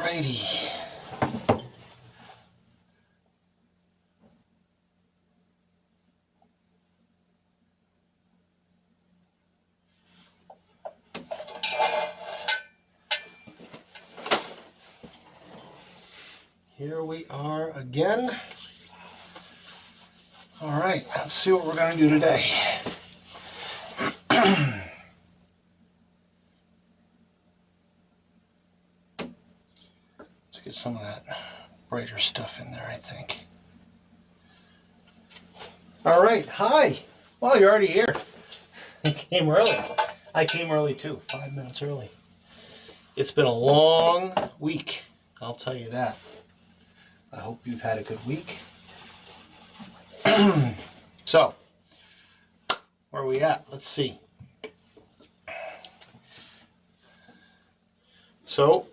Alrighty. Here we are again. Alright, let's see what we're going to do today. Let's get some of that brighter stuff in there, I think. Alright, hi. Well, you're already here. You came early. I came early too, 5 minutes early. It's been a long week, I'll tell you that. I hope you've had a good week. So, where are we at? Let's see. So,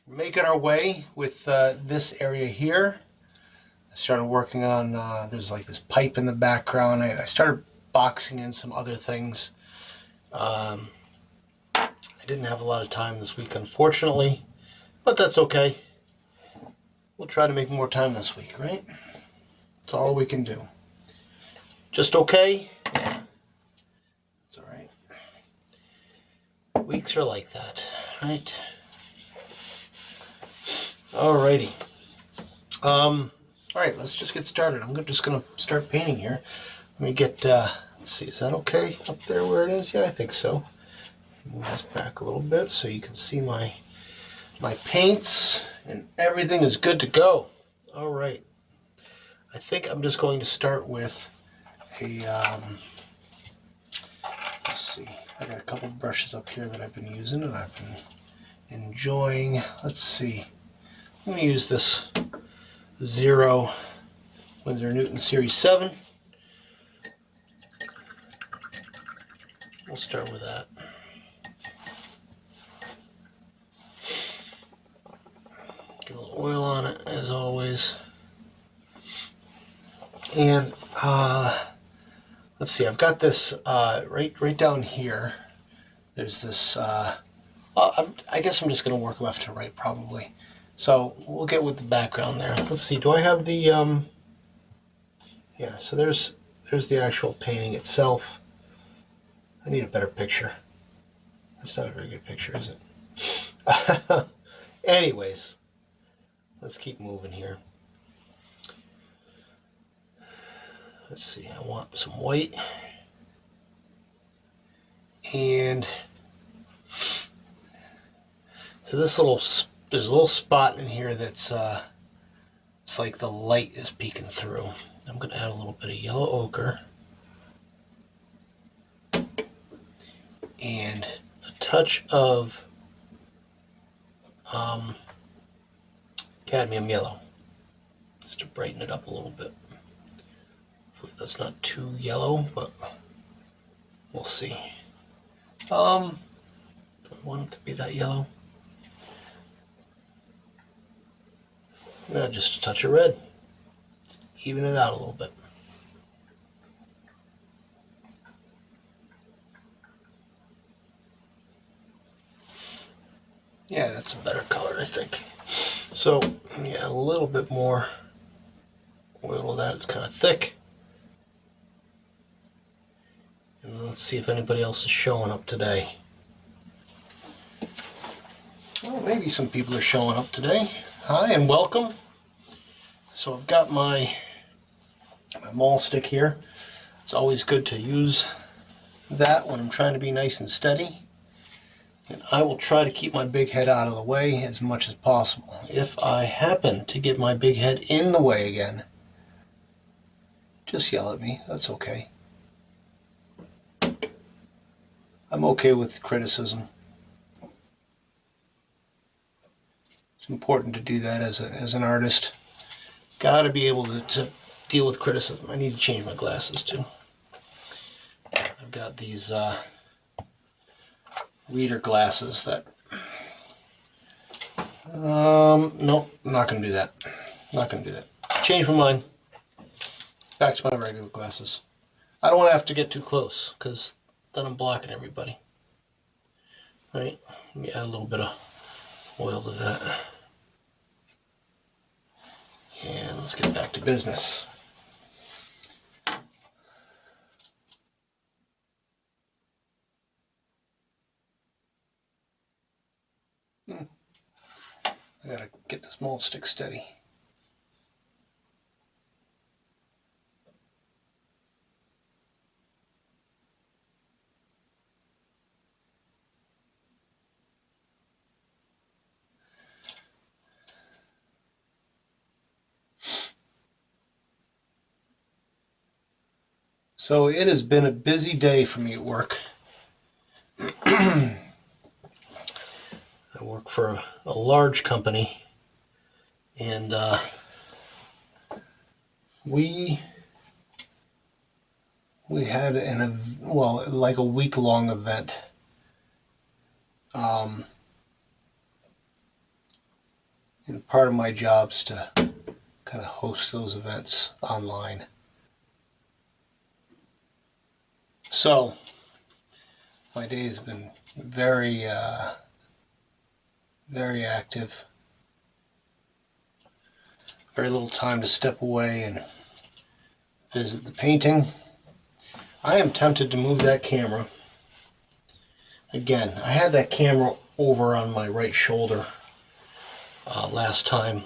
we're making our way with this area here. I started working on, there's like this pipe in the background. I started boxing in some other things. I didn't have a lot of time this week, unfortunately, but that's okay. We'll try to make more time this week, right? That's all we can do. Just okay? Yeah. It's all right. Weeks are like that, right? Alrighty. All right, let's just get started. I'm just gonna start painting here. Let me get, let's see, is that okay up there where it is? Yeah, I think so. Move this back a little bit so you can see my paints, and everything is good to go. All right. I think I'm just going to start with a, let's see, I got a couple brushes up here that I've been using and I've been enjoying. Let's see, I'm going to use this Zero Winsor Newton Series 7. We'll start with that. Get a little oil on it, as always. And let's see, I've got this right down here. There's this, I guess I'm just going to work left to right probably. So we'll get with the background there. Let's see, do I have the, yeah, so there's the actual painting itself. I need a better picture. That's not a very good picture, is it? Anyways, let's keep moving here. Let's see, I want some white. And so this there's a little spot in here that's, it's like the light is peeking through. I'm going to add a little bit of yellow ochre. And a touch of cadmium yellow, just to brighten it up a little bit. Hopefully that's not too yellow, but we'll see. Don't want it to be that yellow. Just a touch of red. Just even it out a little bit. Yeah, that's a better color, I think. So, yeah, a little bit more oil of that. It's kind of thick. And let's see if anybody else is showing up today. Well, maybe some people are showing up today. Hi and welcome. So I've got my maul stick here. It's always good to use that when I'm trying to be nice and steady. And I will try to keep my big head out of the way as much as possible. If I happen to get my big head in the way again, just yell at me. That's okay. I'm okay with criticism. It's important to do that as an artist. Gotta be able to deal with criticism. I need to change my glasses too. I've got these reader glasses that nope, I'm not gonna do that. Not gonna do that. Change my mind. Back to my regular glasses. I don't want to have to get too close because then I'm blocking everybody. Right? Let me add a little bit of oil to that. And let's get back to business. I gotta get this mold stick steady. So it has been a busy day for me at work. I work for a large company, and we had like a week-long event. And part of my job is to kind of host those events online. So my day has been very active. Very little time to step away and visit the painting. I am tempted to move that camera. Again, I had that camera over on my right shoulder last time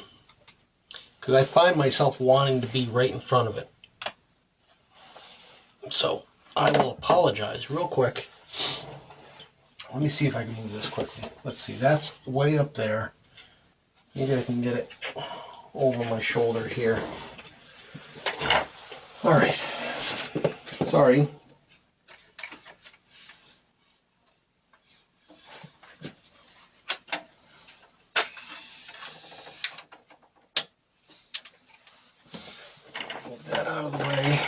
because I find myself wanting to be right in front of it. So I will apologize real quick. Let me see if I can move this quickly. Let's see, that's way up there. Maybe I can get it over my shoulder here. All right. Sorry. Move that out of the way.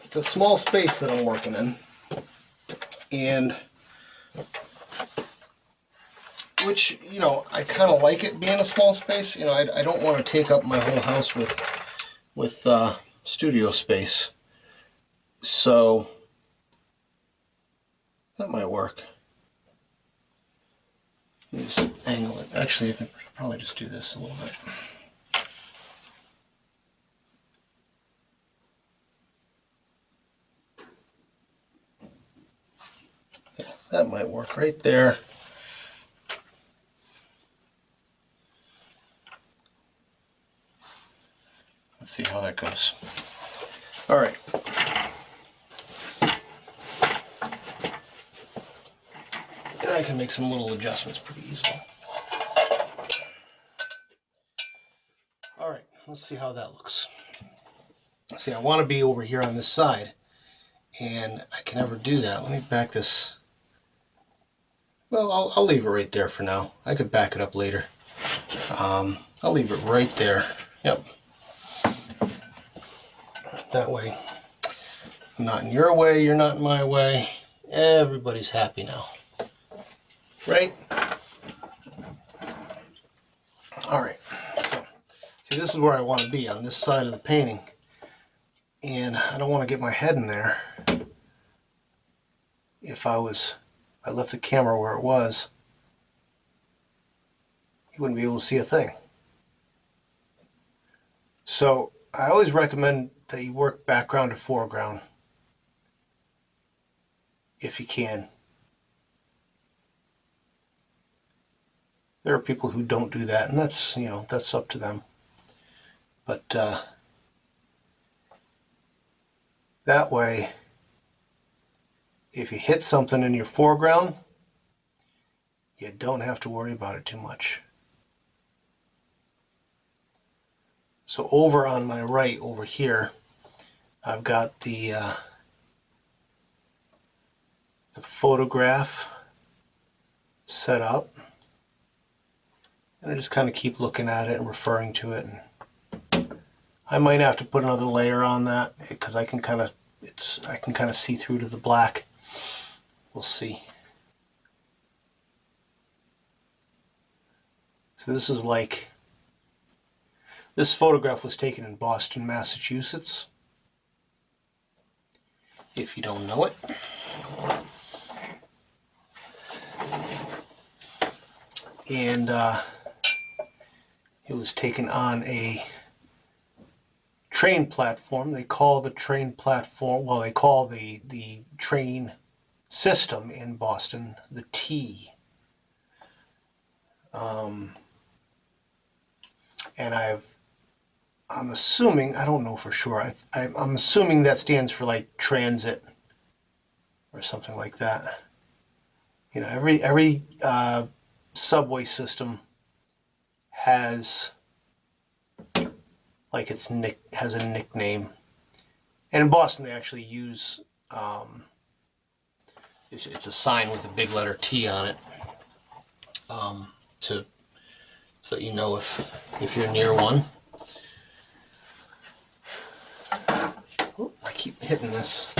It's a small space that I'm working in, and which, you know, I kind of like it being a small space. You know, I don't want to take up my whole house with studio space, so that might work. Let me just angle it. Actually, I could probably just do this a little bit. Yeah, that might work right there. Let's see how that goes. All right. And I can make some little adjustments pretty easily. All right, let's see how that looks. See, I want to be over here on this side, and I can never do that. Let me back this. Well, I'll leave it right there for now. I could back it up later. I'll leave it right there. Yep. That way, I'm not in your way, you're not in my way. Everybody's happy now. Right? All right. So, see, this is where I want to be, on this side of the painting. And I don't want to get my head in there. If I left the camera where it was, you wouldn't be able to see a thing. So I always recommend that you work background to foreground if you can. There are people who don't do that, and that's, you know, that's up to them. But that way, if you hit something in your foreground, you don't have to worry about it too much. So over on my right, over here, I've got the photograph set up, and I just kind of keep looking at it and referring to it. And I might have to put another layer on that because I can kind of see through to the black. We'll see. So this is like, this photograph was taken in Boston, Massachusetts. if you don't know it. And it was taken on a train platform. They call the train platform, well, they call the train system in Boston the T. And I'm assuming, I don't know for sure, I'm assuming that stands for like transit or something like that. You know, every subway system has like has a nickname, and in Boston they actually use it's a sign with a big letter T on it, to so that you know if you're near one. Oh, I keep hitting this.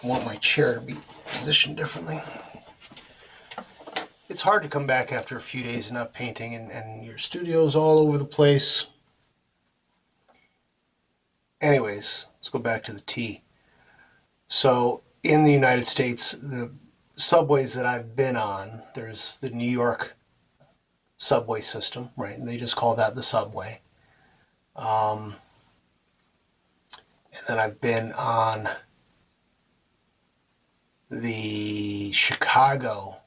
I want my chair to be positioned differently. It's hard to come back after a few days of not painting, and your studio's all over the place. Anyways, let's go back to the T. So in the United States, the subways that I've been on, there's the New York subway system, right? And they just call that the subway. And then I've been on the Chicago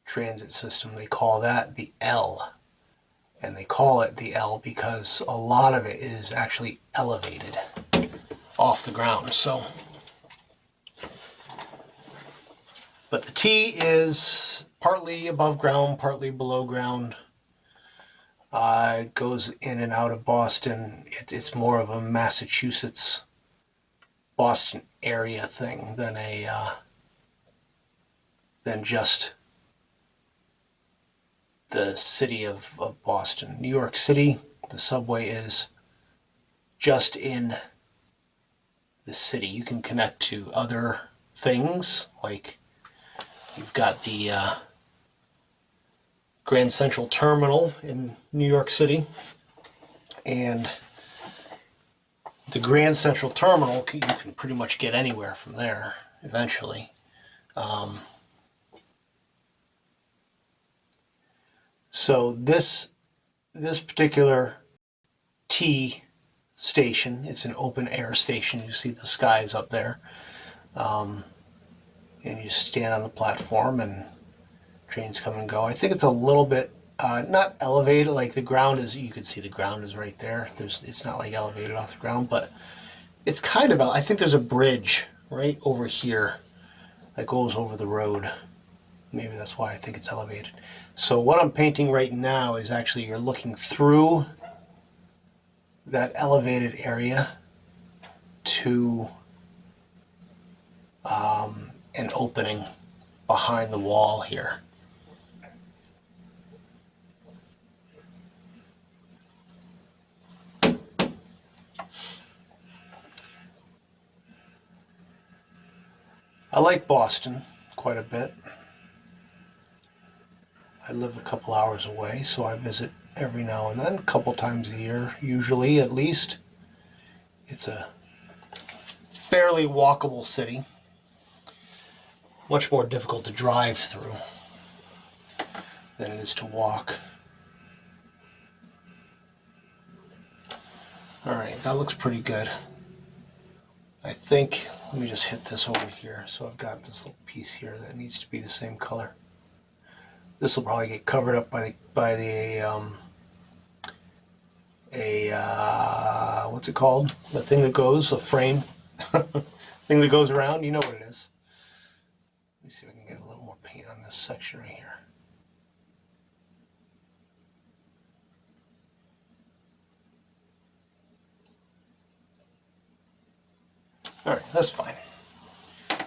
transit system. They call that the L. And they call it the L because a lot of it is actually elevated off the ground. So, but the T is partly above ground, partly below ground. It goes in and out of Boston. It's more of a Massachusetts, Boston area thing than just the city of Boston. New York City, the subway is just in the city. You can connect to other things, like you've got the Grand Central Terminal in New York City, and the Grand Central Terminal, you can pretty much get anywhere from there eventually. So this particular T station, it's an open air station. You see the skies up there, and you stand on the platform and trains come and go. I think it's a little bit not elevated, like the ground is, you can see the ground is right there. It's not like elevated off the ground, but it's kind of, I think there's a bridge right over here that goes over the road. Maybe that's why I think it's elevated. So what I'm painting right now is actually, you're looking through that elevated area to an opening behind the wall here. I like Boston quite a bit. I live a couple hours away, so I visit every now and then, a couple times a year, usually at least. It's a fairly walkable city. Much more difficult to drive through than it is to walk. Alright, that looks pretty good. I think, let me just hit this over here. So I've got this little piece here that needs to be the same color. This will probably get covered up by the what's it called? The thing that goes, a frame, thing that goes around. You know what it is. Let me see if I can get a little more paint on this section right here. All right, that's fine. I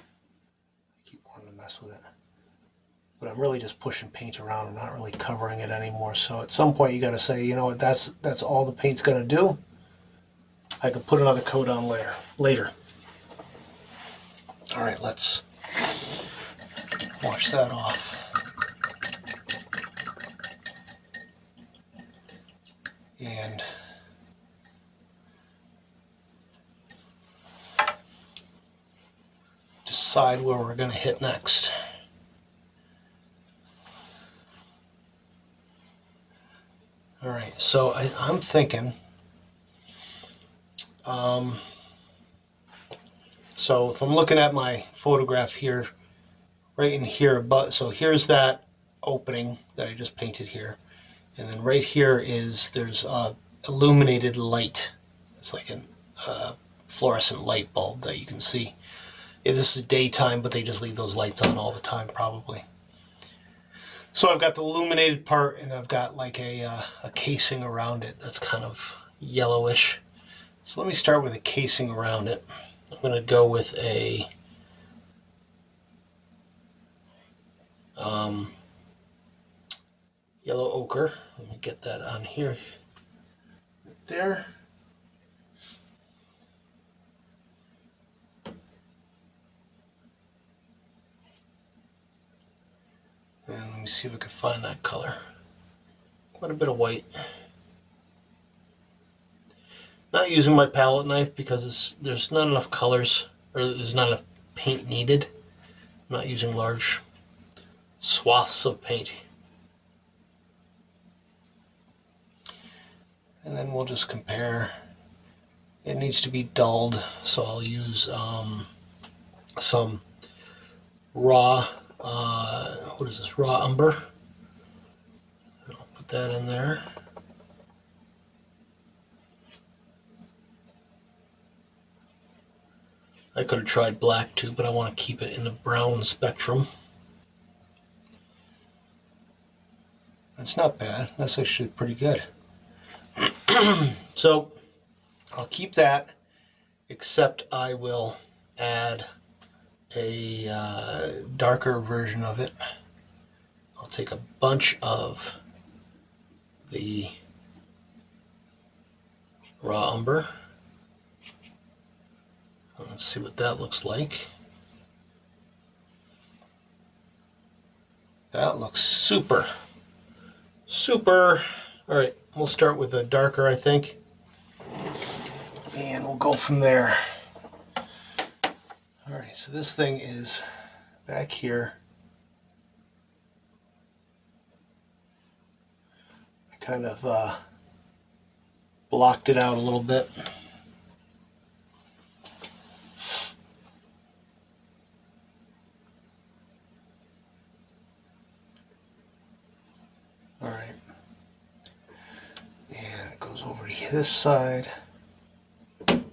keep wanting to mess with it, but I'm really just pushing paint around. I'm not really covering it anymore. So at some point you got to say, you know what, that's all the paint's going to do. I can put another coat on later. All right, let's wash that off. And decide where we're going to hit next. All right, so I'm thinking, so if I'm looking at my photograph here, right in here, so here's that opening that I just painted here, and then right here there's illuminated light. It's like a fluorescent light bulb that you can see. Yeah, this is daytime, but they just leave those lights on all the time, probably. So I've got the illuminated part, and I've got like a casing around it that's kind of yellowish. So let me start with a casing around it. I'm going to go with a yellow ochre. Let me get that on here. Right there. And let me see if I can find that color. Quite a bit of white. Not using my palette knife because there's not enough colors, or there's not enough paint needed. I'm not using large swaths of paint. And then we'll just compare. It needs to be dulled, so I'll use some raw, what is this, raw umber. I'll put that in there. I could have tried black too, but I want to keep it in the brown spectrum. That's not bad. That's actually pretty good. So I'll keep that, except I will add a darker version of it. I'll take a bunch of the raw umber. Let's see what that looks like. That looks super. Super. All right, we'll start with a darker, I think. And we'll go from there. All right, so this thing is back here. I kind of blocked it out a little bit. All right, and it goes over to this side. Yep.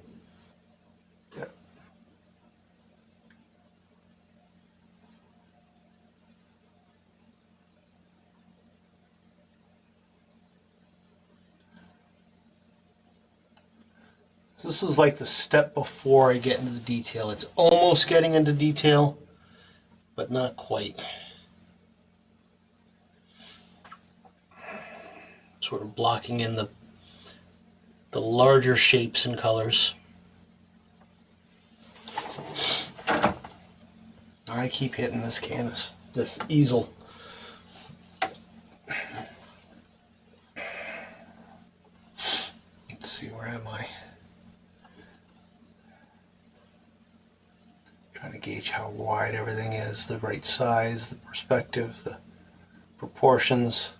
So this is like the step before I get into the detail. It's almost getting into detail, but not quite. Sort of blocking in the larger shapes and colors. I keep hitting this canvas, this easel. Let's see, where am I? Trying to gauge how wide everything is, the right size, the perspective, the proportions.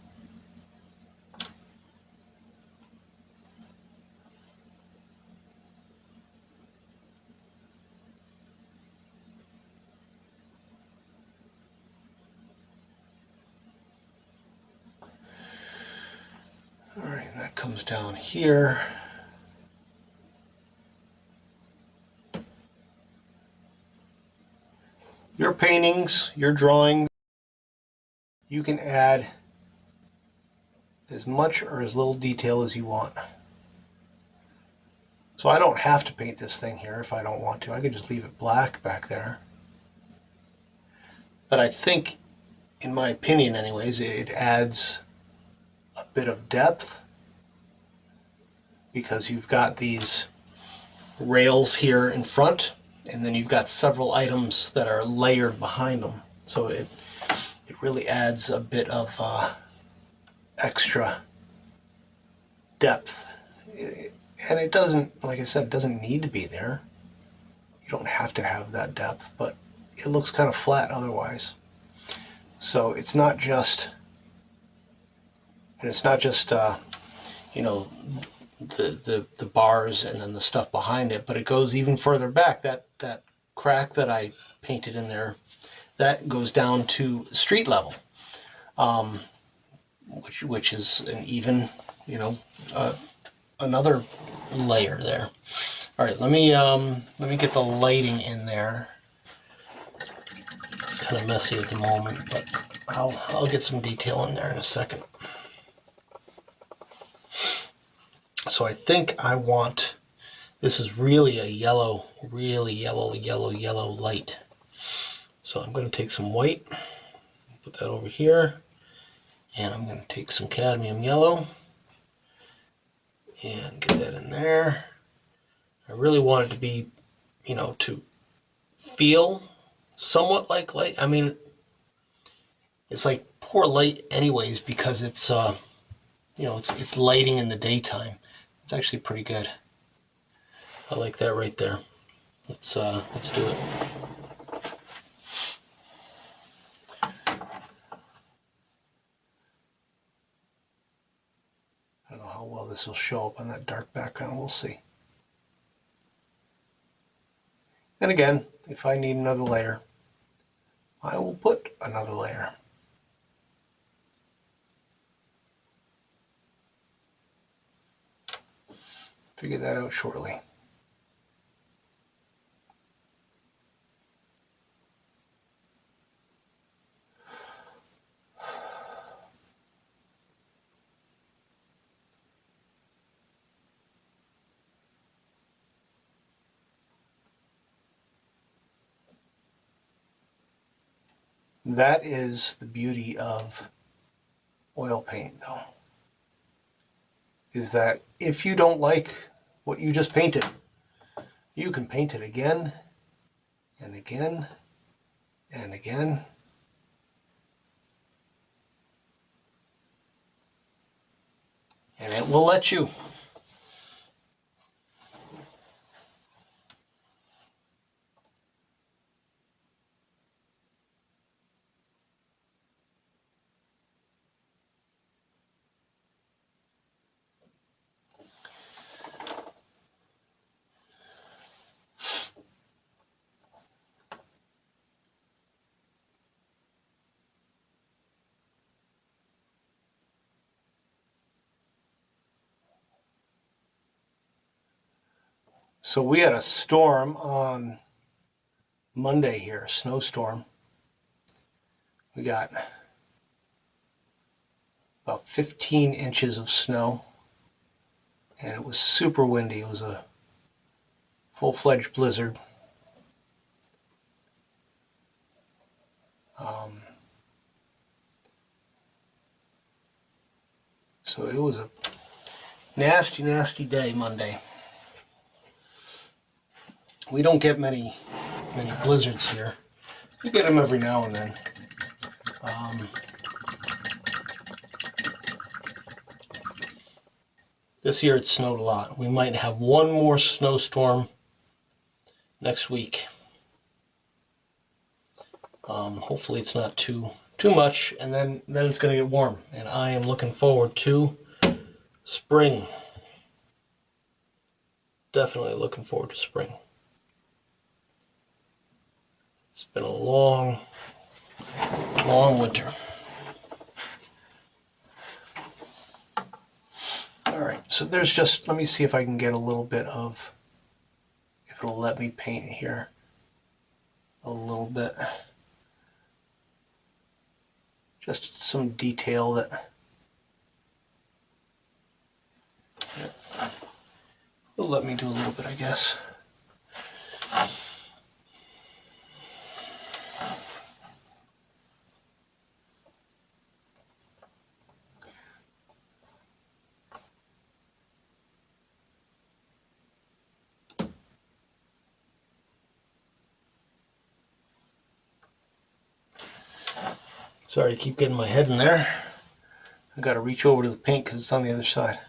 All right, and that comes down here. Your paintings, your drawings, you can add as much or as little detail as you want. So I don't have to paint this thing here if I don't want to. I could just leave it black back there. But I think, in my opinion anyways, it adds a bit of depth because you've got these rails here in front, and then you've got several items that are layered behind them. So it really adds a bit of extra depth. And it doesn't, like I said, it doesn't need to be there. You don't have to have that depth, but it looks kind of flat otherwise. So it's not just, you know, the bars and then the stuff behind it, but it goes even further back. That crack that I painted in there, that goes down to street level, which is an even, you know, another layer there. All right, let me get the lighting in there. It's kind of messy at the moment, but I'll get some detail in there in a second. So I think I want, this is really a yellow, really yellow light. So I'm going to take some white, put that over here, and I'm going to take some cadmium yellow and get that in there. I really want it to be, you know, to feel somewhat like light. I mean, it's like poor light anyways because it's, you know, it's lighting in the daytime. It's actually pretty good. I like that right there. Let's do it. I don't know how well this will show up on that dark background. We'll see. And again, if I need another layer, I will put another layer. Figure that out shortly. That is the beauty of oil paint, though, is that if you don't like what you just painted, you can paint it again and again and again. And it will let you. So we had a storm on Monday here, a snowstorm. We got about 15 inches of snow, and it was super windy. It was a full-fledged blizzard. So it was a nasty, nasty day Monday. We don't get many blizzards here. We get them every now and then. This year it snowed a lot. We might have one more snowstorm next week. Hopefully it's not too much, and then it's going to get warm. And I am looking forward to spring. Definitely looking forward to spring. It's been a long, long winter. Alright, so there's just, let me see if I can get a little bit of, if it'll let me paint here a little bit. Just some detail that will let me do a little bit, I guess. Sorry to keep getting my head in there. I gotta reach over to the paint because it's on the other side.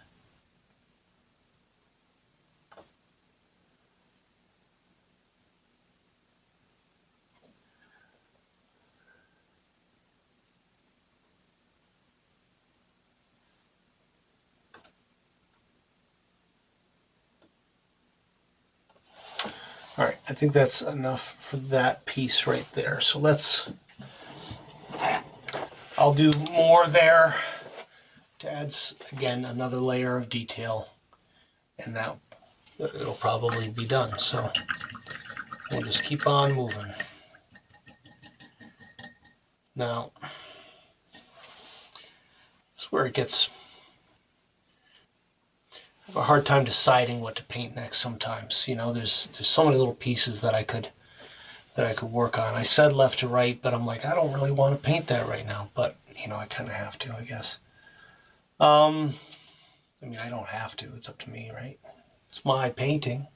I think that's enough for that piece right there. So I'll do more there to add, again, another layer of detail, and that it'll probably be done. So we'll just keep on moving. Now, this is where it gets, I have a hard time deciding what to paint next sometimes. You know, there's so many little pieces that I could work on. I said left to right, but I'm like, I don't really want to paint that right now, but you know, I kind of have to, I guess. I mean, I don't have to, it's up to me, right? It's my painting.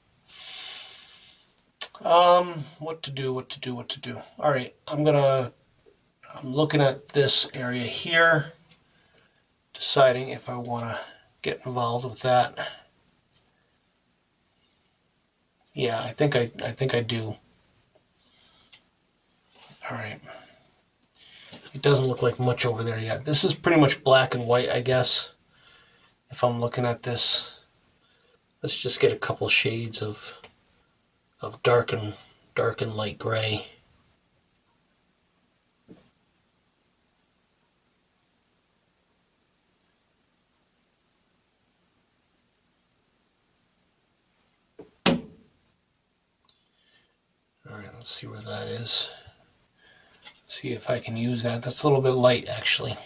What to do. All right, I'm looking at this area here, deciding if I want to get involved with that. Yeah, I think I do. All right. It doesn't look like much over there yet. This is pretty much black and white, I guess, if I'm looking at this. Let's just get a couple shades of dark and light gray. All right, let's see where that is. See if I can use that. That's a little bit light, actually.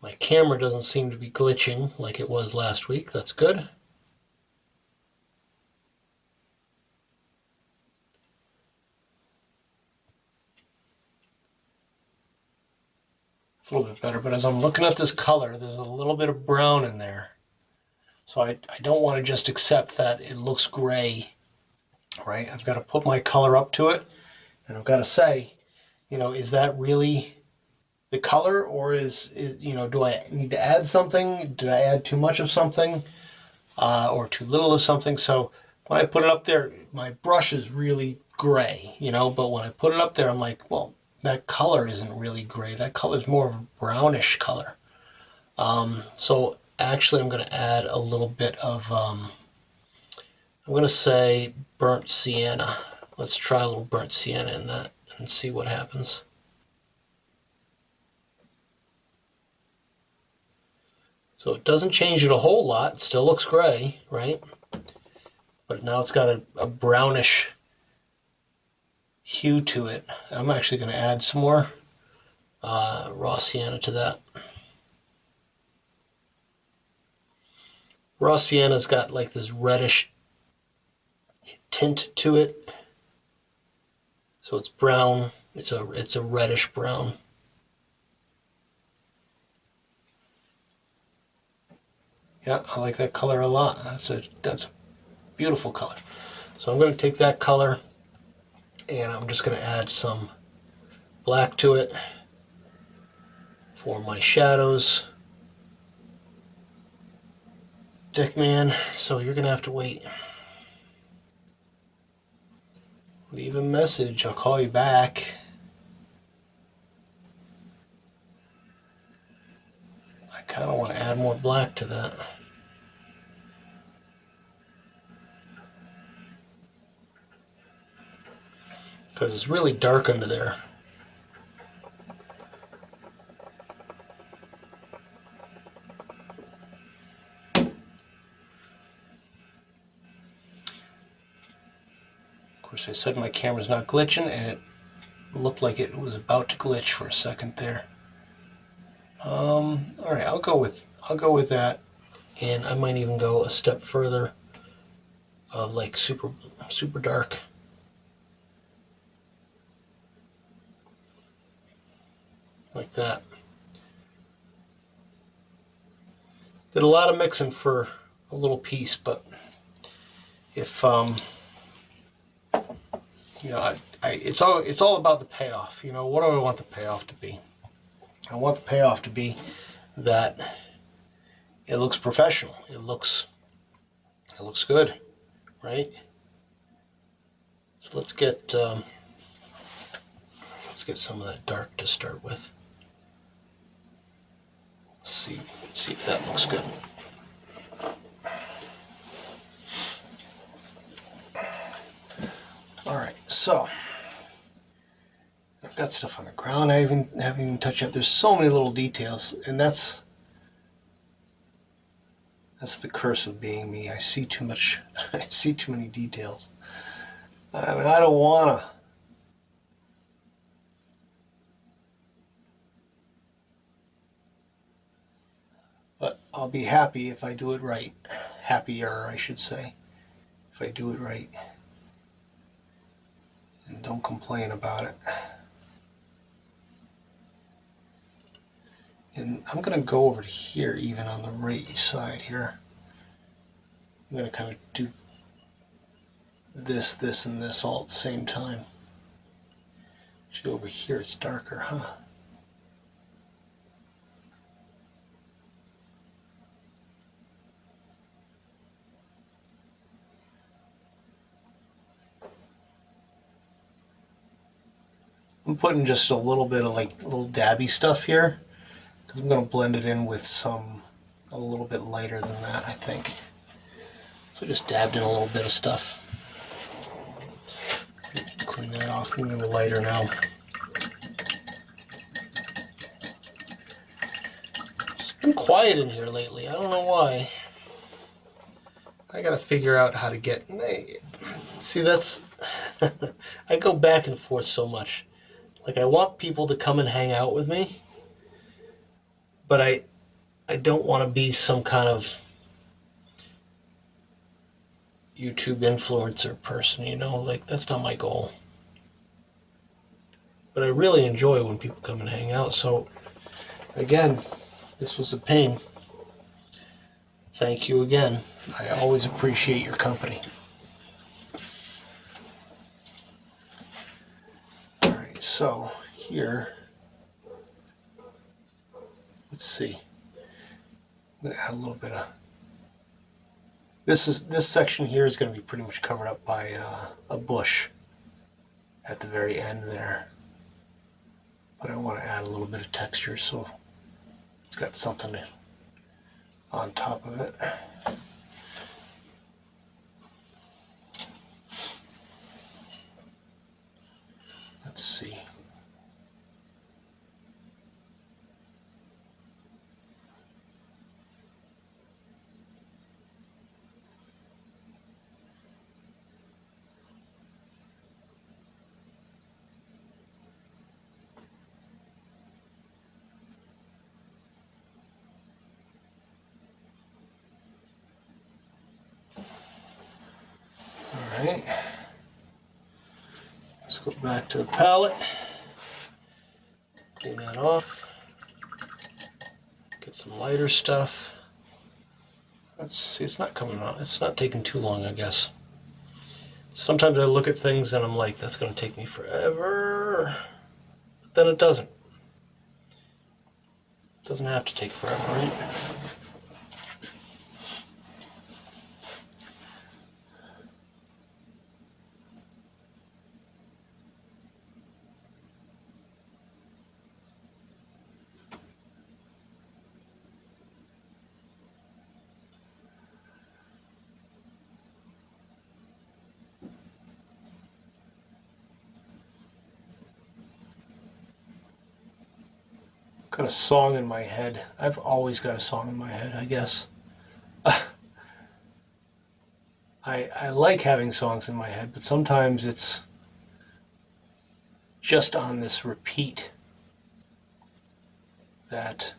My camera doesn't seem to be glitching like it was last week. That's good. It's a little bit better, but as I'm looking at this color, there's a little bit of brown in there. So I don't want to just accept that it looks gray, right? I've got to put my color up to it, and I've got to say, you know, is that really the color, or is you know, do I need to add something? Did I add too much of something, or too little of something? So when I put it up there, my brush is really gray, you know, but when I put it up there, I'm like, well, that color isn't really gray. That color is more of a brownish color. So actually I'm going to add a little bit of, I'm going to say burnt sienna. Let's try a little burnt sienna in that and see what happens. So it doesn't change it a whole lot. It still looks gray, right? But now it's got a brownish hue to it. I'm actually going to add some more raw sienna to that. Raw sienna's got like this reddish tint to it. So it's brown. It's a reddish brown. Yeah, I like that color a lot. That's a beautiful color. So I'm going to take that color and I'm just going to add some black to it for my shadows. Dick man, so you're going to have to wait. Leave a message, I'll call you back. I kind of want to add more black to that. Because it's really dark under there. Of course, I said my camera's not glitching, and it looked like it was about to glitch for a second there. All right, I'll go with that, and I might even go a step further of like super dark. Like that. Did a lot of mixing for a little piece, but if you know, it's all about the payoff. You know, what do I want the payoff to be? I want the payoff to be that it looks professional. It looks good, right? So let's get some of that dark to start with. See if that looks good. All right, so I've got stuff on the ground I haven't even touched yet. There's so many little details, and that's the curse of being me. I see too much. I see too many details, and I don't wanna. But I'll be happy if I do it right. Happier, I should say, if I do it right. And don't complain about it. And I'm going to go over to here, even on the right side here. I'm going to kind of do this, this, and this all at the same time. Actually, over here it's darker, huh? I'm putting just a little bit of like little dabby stuff here because I'm going to blend it in with some a little bit lighter than that, I think. So just dabbed in a little bit of stuff. Clean that off. I'm going to go lighter now. It's been quiet in here lately. I don't know why. I got to figure out how to get... See, that's... I go back and forth so much. Like, I want people to come and hang out with me, but I don't want to be some kind of YouTube influencer person, you know? Like, that's not my goal. But I really enjoy when people come and hang out, so, again, this was a pain. Thank you again. I always appreciate your company. Alright, so here, let's see. I'm going to add a little bit of... This section here is going to be pretty much covered up by a bush at the very end there. But I want to add a little bit of texture so it's got something on top of it. Let's see. Alright, let's go back to the palette, clean that off, get some lighter stuff. Let's see, it's not coming out, it's not taking too long, I guess. Sometimes I look at things and I'm like, that's going to take me forever, but then it doesn't. It doesn't have to take forever, right? Got a song in my head. I've always got a song in my head, I guess. I like having songs in my head, but sometimes it's just on this repeat that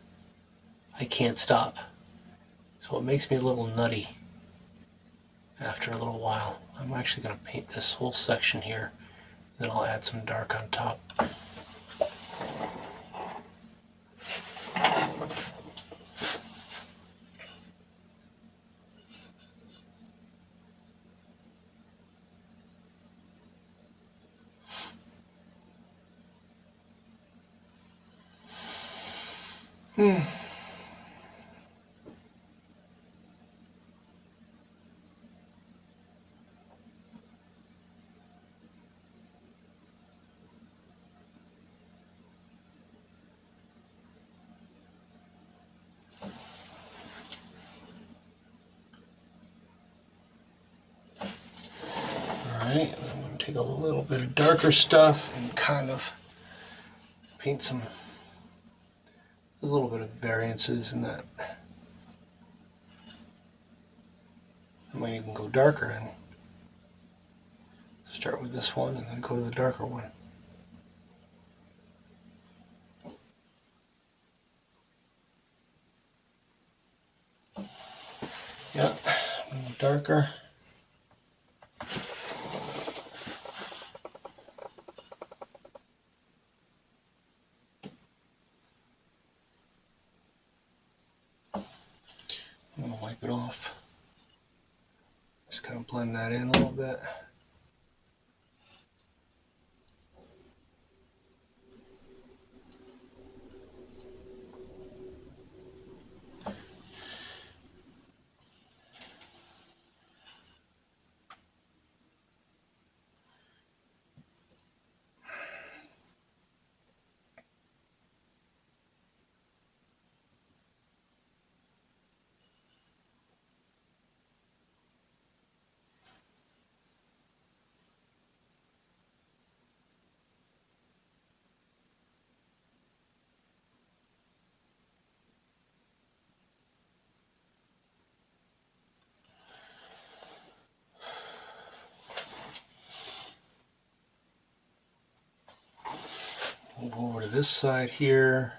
I can't stop. So it makes me a little nutty after a little while. I'm actually going to paint this whole section here, then I'll add some dark on top. Alright, I'm going to take a little bit of darker stuff and kind of paint some, there's a little bit of variances in that. I might even go darker and start with this one and then go to the darker one. Yeah, a little darker. I'm going to wipe it off. Just kind of blend that in a little bit. Move over to this side here.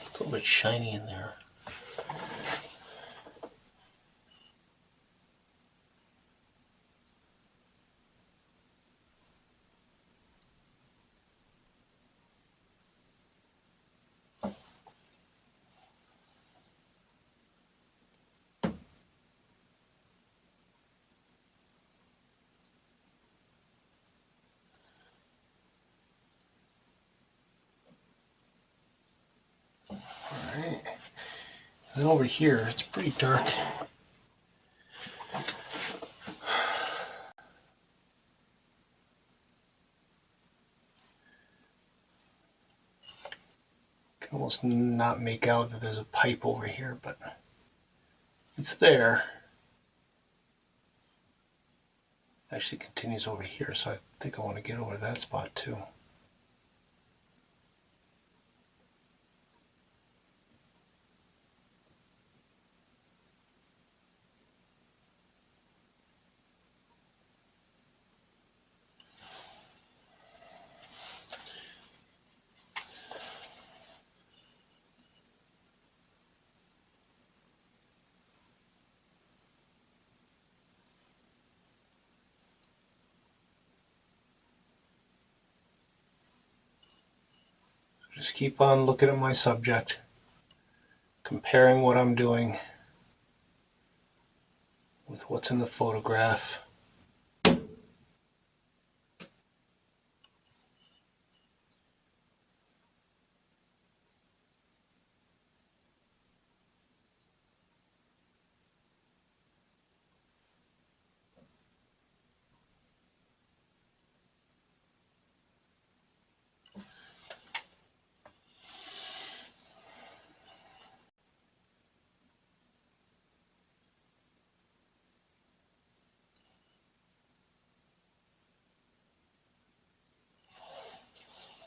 It's a little bit shiny in there. Alright. Then over here, it's pretty dark. Can almost not make out that there's a pipe over here, but it's there. Actually continues over here, so I think I want to get over that spot too. Just keep on looking at my subject, comparing what I'm doing with what's in the photograph.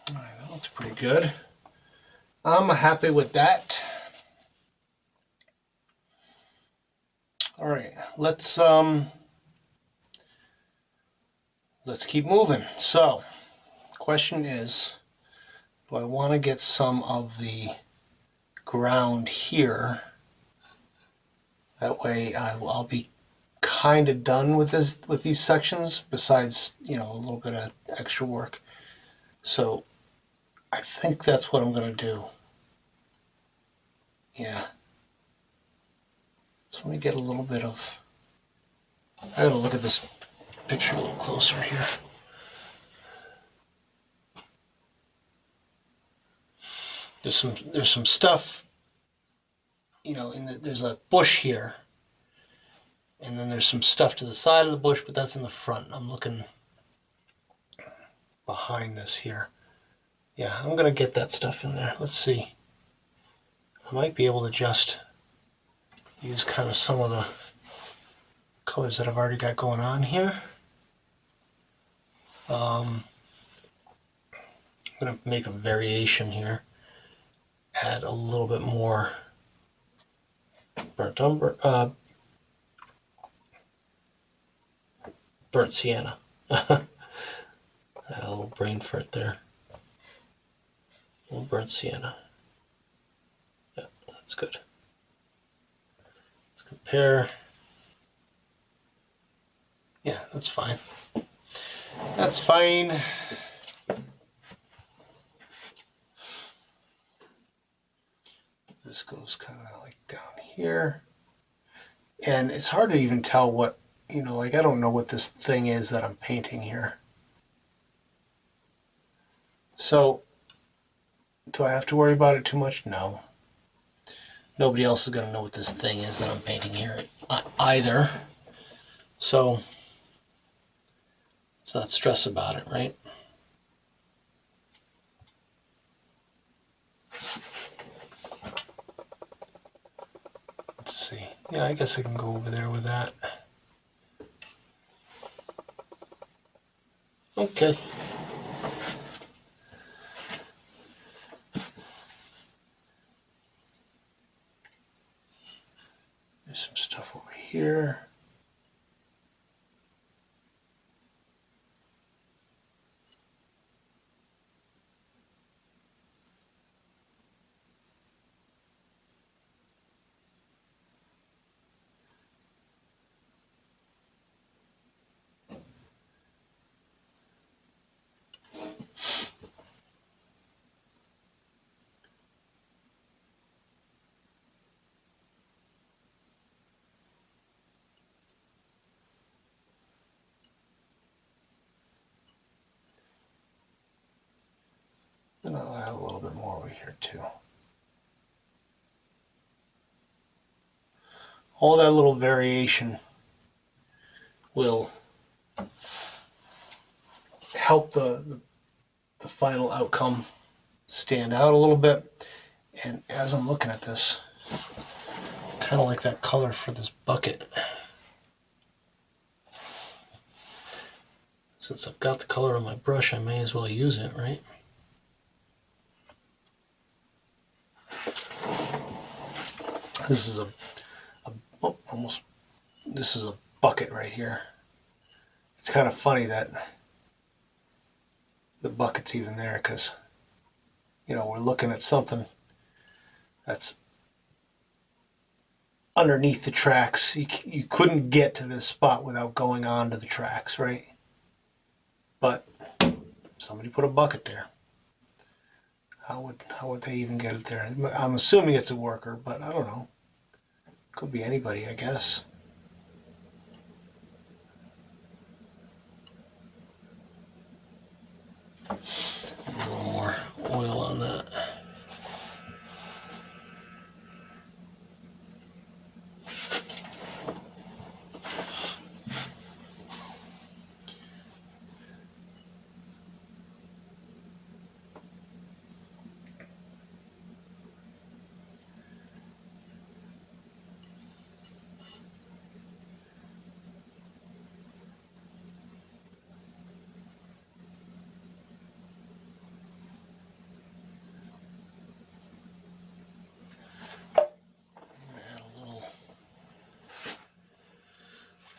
All right, that looks pretty good. I'm happy with that. All right, let's keep moving. So, question is, do I want to get some of the ground here? That way I'll be kind of done with these sections, besides, you know, a little bit of extra work. So I think that's what I'm going to do. Yeah. So let me get a little bit of, I gotta look at this picture a little closer here. There's some stuff, you know, there's a bush here, and then there's some stuff to the side of the bush, but that's in the front. I'm looking behind this here. Yeah, I'm gonna get that stuff in there. Let's see. I might be able to just use kind of some of the colors that I've already got going on here. I'm gonna make a variation here. Add a little bit more burnt sienna. Add a little brain fart there. A little burnt sienna. Yeah, that's good. Let's compare. Yeah, that's fine. That's fine. This goes kind of like down here. And it's hard to even tell what, you know, like I don't know what this thing is that I'm painting here. So, do I have to worry about it too much? No. Nobody else is going to know what this thing is that I'm painting here either. So, let's not stress about it, right? Let's see. Yeah, I guess I can go over there with that. Okay. There's some stuff over here. And I'll add a little bit more over here too. All that little variation will help the final outcome stand out a little bit. And as I'm looking at this, I kind of like that color for this bucket. Since I've got the color on my brush, I may as well use it, right? This is this is a bucket right here. It's kind of funny that the bucket's even there because, you know, we're looking at something that's underneath the tracks. You couldn't get to this spot without going on to the tracks, right? But somebody put a bucket there. How would they even get it there? I'm assuming it's a worker, but I don't know. Could be anybody, I guess. A little more oil on that.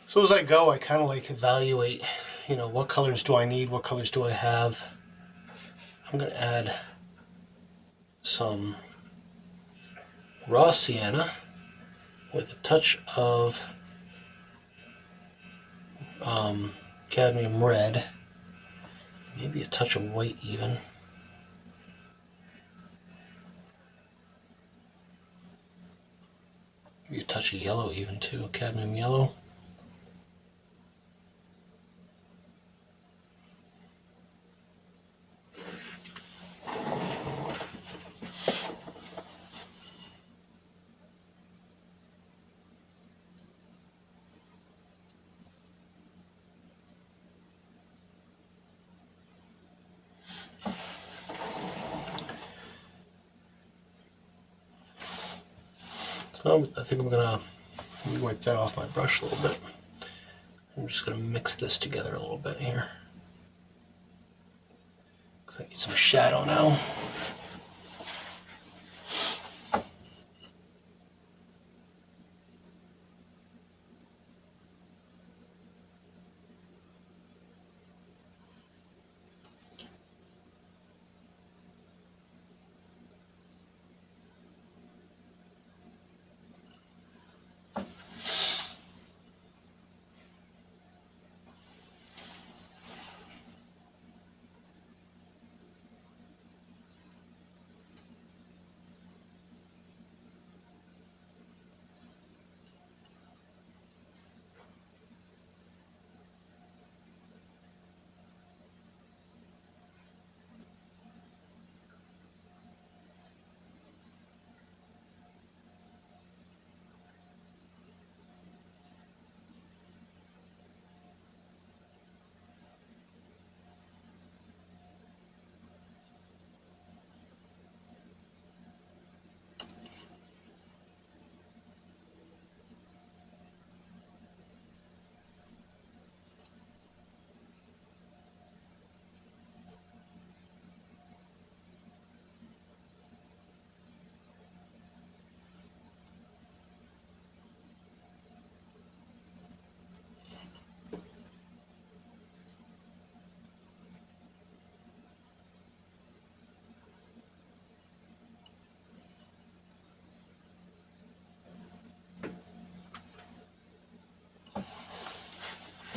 So as I go, I kind of like evaluate, you know, what colors do I need, what colors do I have. I'm going to add some raw sienna with a touch of cadmium red, maybe a touch of white even. Maybe touch of yellow even too, cadmium yellow. So I think I'm gonna wipe that off my brush a little bit. I'm just gonna mix this together a little bit here, because I need some shadow now.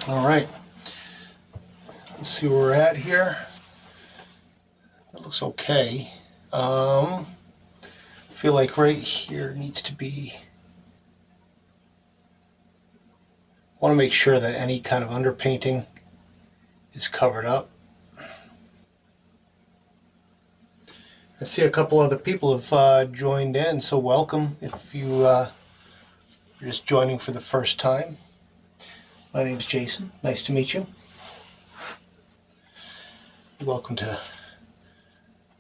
All right, let's see where we're at here. That looks okay. I feel like right here needs to be, I want to make sure that any kind of underpainting is covered up. I see a couple other people have joined in, so welcome if you're just joining for the first time. My name's Jason. Nice to meet you. You're welcome to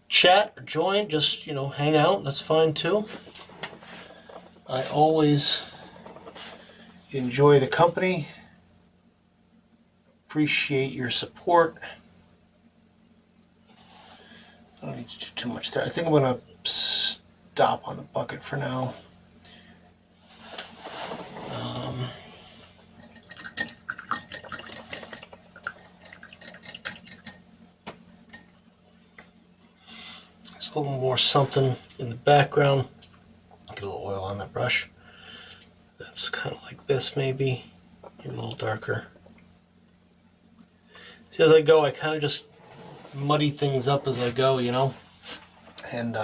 chat or join, just, hang out. That's fine too. I always enjoy the company. Appreciate your support. I don't need to do too much there. I think I'm going to stop on the bucket for now. There's a little more something in the background. Get a little oil on that brush. That's kind of like this maybe a little darker. See, as I go, I kind of just muddy things up as I go, and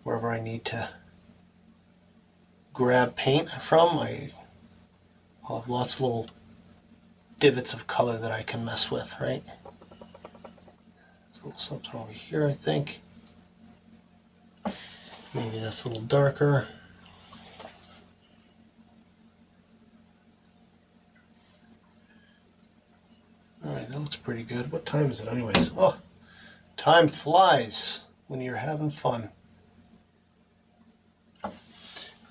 wherever I need to grab paint from, I'll have lots of little divots of color that I can mess with, right? There's a little something over here, I think. Maybe that's a little darker. Alright, that looks pretty good. What time is it anyways? Oh, time flies when you're having fun. A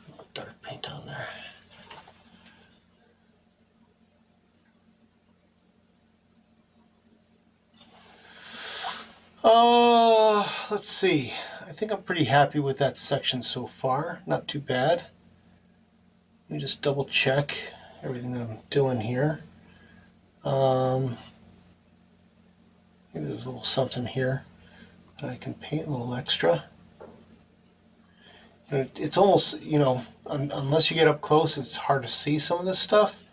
little dark paint on there. Let's see. I think I'm pretty happy with that section so far. Not too bad. Let me just double check everything that I'm doing here. Maybe there's a little something here that I can paint a little extra. It's almost, unless you get up close, it's hard to see some of this stuff,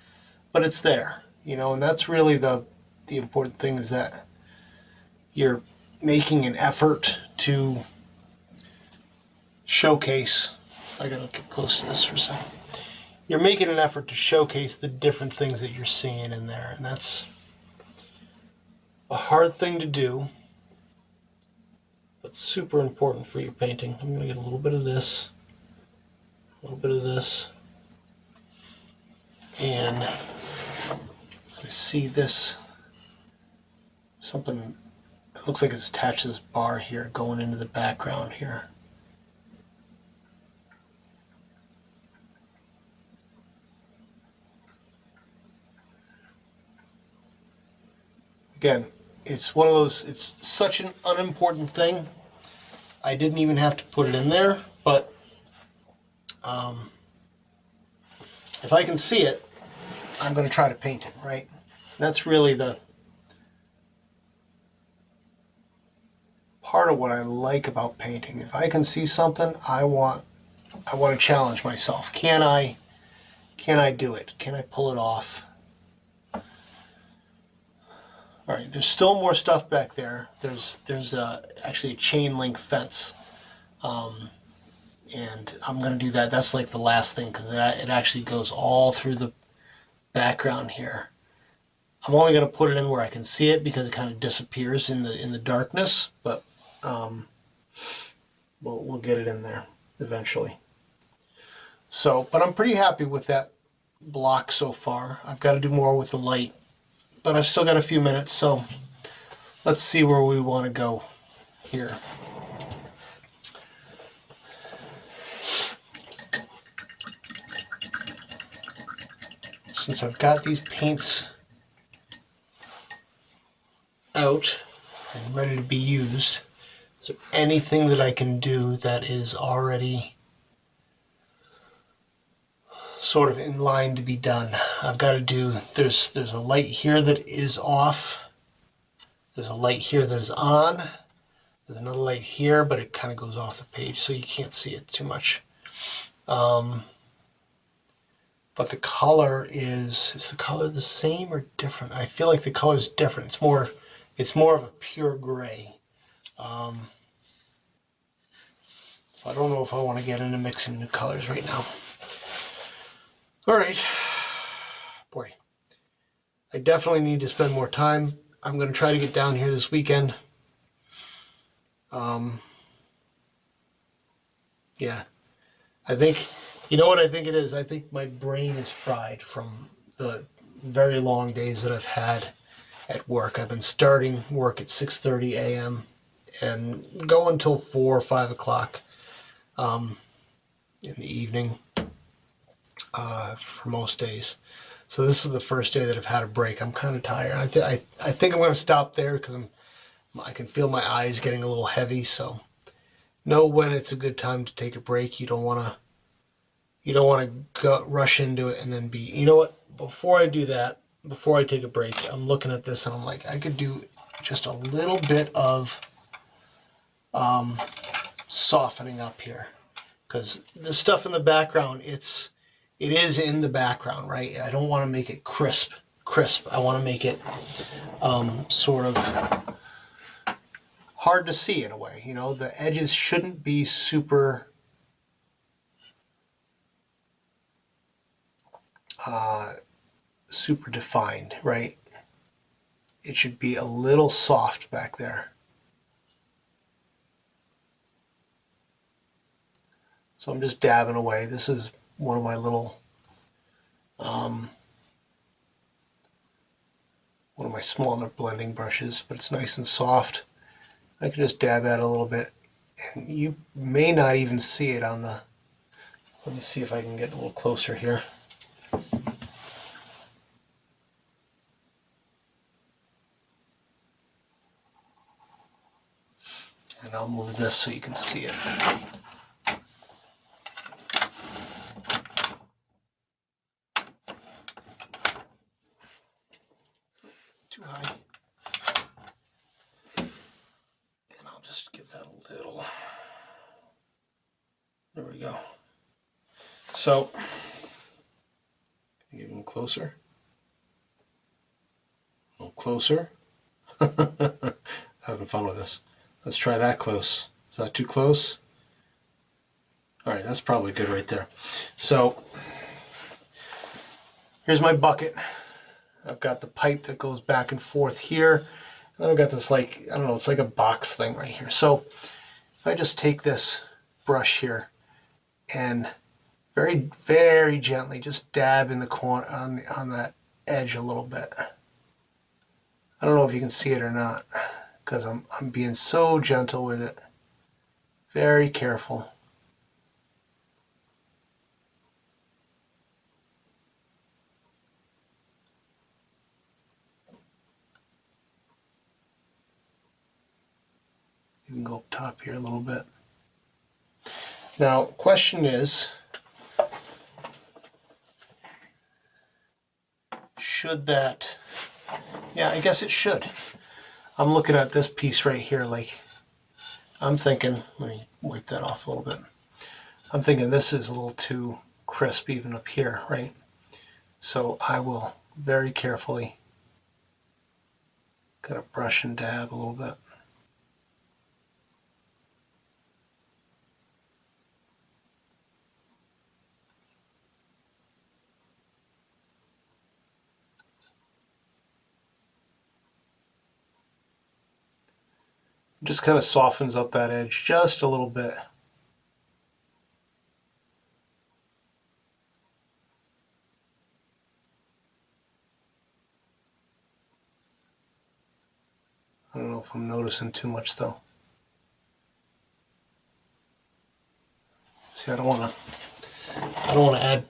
but it's there, and that's really the important thing, is that you're making an effort to showcase. I gotta get close to this for a second. you're making an effort to showcase the different things that you're seeing in there, and that's a hard thing to do, but super important for your painting. I'm going to get a little bit of this, a little bit of this, and I see this, something, it looks like it's attached to this bar here going into the background here. Again, it's one of those, it's such an unimportant thing. I didn't even have to put it in there, but if I can see it, I'm going to try to paint it, right? That's really the part of what I like about painting. If I can see something, I want to challenge myself. Can I do it? Can I pull it off? All right, there's still more stuff back there. There's actually a chain link fence, and I'm going to do that. That's like the last thing because it actually goes all through the background here. I'm only going to put it in where I can see it because it kind of disappears in the darkness, but we'll get it in there eventually. So, but I'm pretty happy with that block so far. I've got to do more with the light, but I've still got a few minutes, so let's see where we want to go here. Since I've got these paints out and ready to be used, is there anything that I can do that is already sort of in line to be done? I've got to do, there's a light here that is off, there's a light here that is on, there's another light here, but it kind of goes off the page so you can't see it too much. But the color is the color the same or different? I feel like the color is different. It's more of a pure gray. So I don't know if I want to get into mixing new colors right now. All right, boy, I definitely need to spend more time. I'm going to try to get down here this weekend. Yeah, I think, you know what I think it is? I think my brain is fried from the very long days that I've had at work. I've been starting work at 6:30 a.m. and go until 4 or 5 o'clock in the evening for most days. So this is the first day that I've had a break. I'm kind of tired. I think I'm going to stop there because I can feel my eyes getting a little heavy. So know when it's a good time to take a break. You don't want to rush into it and then be, you know what, before I do that, before I take a break, I'm looking at this and I'm like, I could do just a little bit of softening up here, because the stuff in the background, it is in the background, right? I don't want to make it crisp. I want to make it sort of hard to see in a way. You know, the edges shouldn't be super super defined, right? It should be a little soft back there. So I'm just dabbing away. This is one of my little, one of my smaller blending brushes, but it's nice and soft. I can just dab at it a little bit, and you may not even see it on the, let me see if I can get a little closer here. And I'll move this so you can see it. Too high. And I'll just give that a little. There we go. So, get even closer. A little closer. Having fun with this. Let's try that close. Is that too close? All right, that's probably good right there. So Here's my bucket. I've got the pipe that goes back and forth here. And then I've got this, like, I don't know, it's like a box thing right here. So if I just take this brush here and very, very gently just dab in the corner on that edge a little bit. I don't know if you can see it or not, because I'm being so gentle with it. Very careful. You can go up top here a little bit. Now, question is, should that, yeah, I guess it should. I'm looking at this piece right here, like, I'm thinking, let me wipe that off a little bit. I'm thinking this is a little too crisp even up here, right? So I will very carefully kind of brush and dab a little bit. Just kind of softens up that edge just a little bit. I don't know if I'm noticing too much though. See, I don't want to add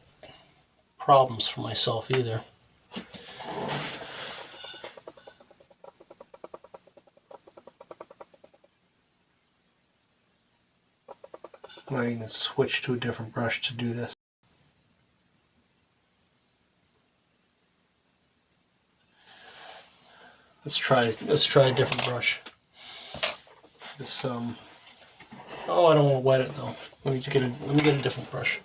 problems for myself either. I might even switch to a different brush to do this. Let's try a different brush. This oh, I don't want to wet it though. Let me get a different brush.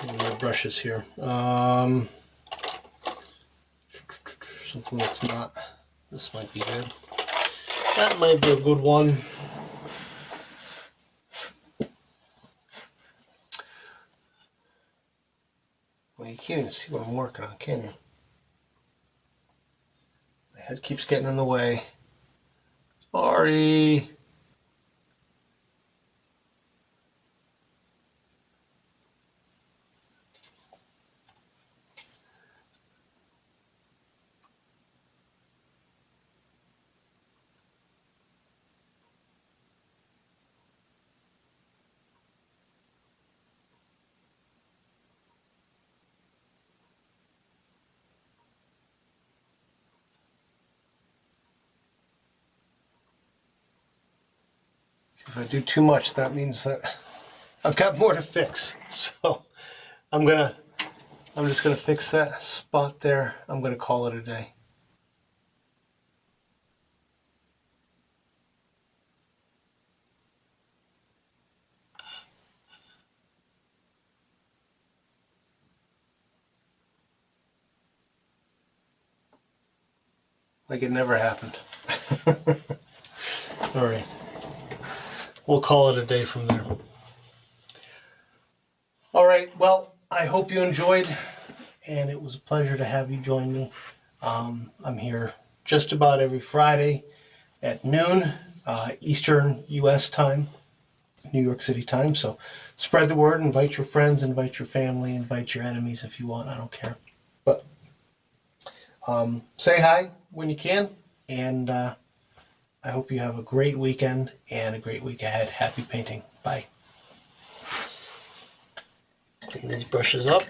More brushes here. Something that's not. This might be good. That might be a good one. Well, you can't even see what I'm working on, can you? My head keeps getting in the way. Sorry. If I do too much, that means that I've got more to fix. So I'm just gonna fix that spot there. I'm gonna call it a day. Like it never happened. All right. We'll call it a day from there. All right, well, I hope you enjoyed, and it was a pleasure to have you join me. I'm here just about every Friday at noon, Eastern US time, New York City time. So spread the word, invite your friends, invite your family, invite your enemies if you want, I don't care. But say hi when you can, and I hope you have a great weekend and a great week ahead. Happy painting. Bye. Clean these brushes up.